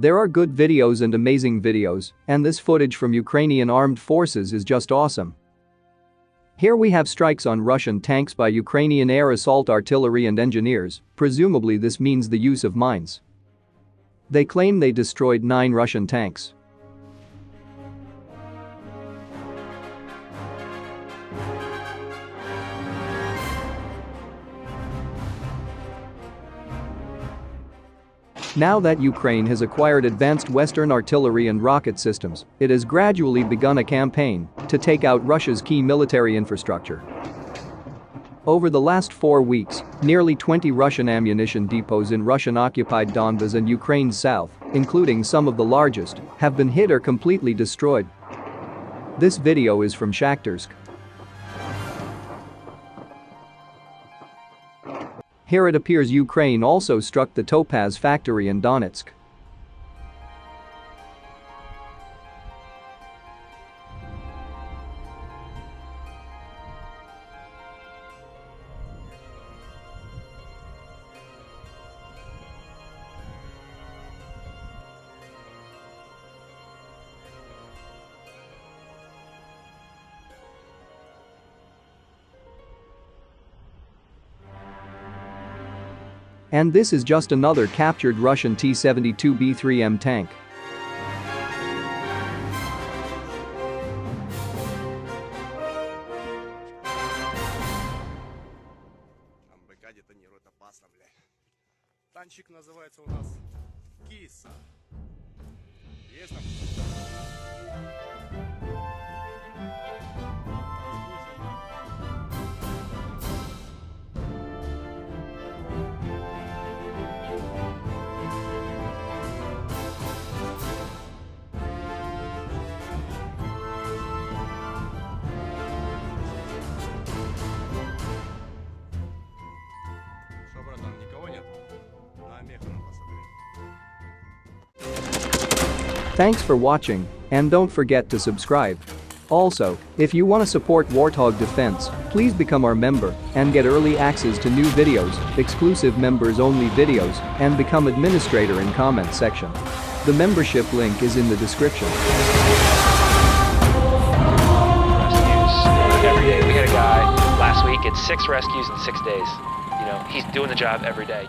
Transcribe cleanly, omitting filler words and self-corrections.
There are good videos and amazing videos, and this footage from Ukrainian armed forces is just awesome. Here we have strikes on Russian tanks by Ukrainian air assault artillery and engineers, presumably this means the use of mines. They claim they destroyed 9 Russian tanks. Now that Ukraine has acquired advanced Western artillery and rocket systems, it has gradually begun a campaign to take out Russia's key military infrastructure. Over the last 4 weeks, nearly 20 Russian ammunition depots in Russian-occupied Donbas and Ukraine's south, including some of the largest, have been hit or completely destroyed. This video is from Shakhtarsk. Here it appears Ukraine also struck the Topaz factory in Donetsk. And this is just another captured Russian T-72B3M tank. МБК детонирует опасно, блядь. Танчик называется у нас Киса. Есть там? Что, братан, никого нет? На меха надо посмотреть. Thanks for watching, and don't forget to subscribe. Also, if you want to support Warthog Defense, please become our member and get early access to new videos, exclusive members-only videos, and become administrator in comment section. The membership link is in the description. Rescues every day. We had a guy last week, it's 6 rescues in 6 days. You know, he's doing the job every day.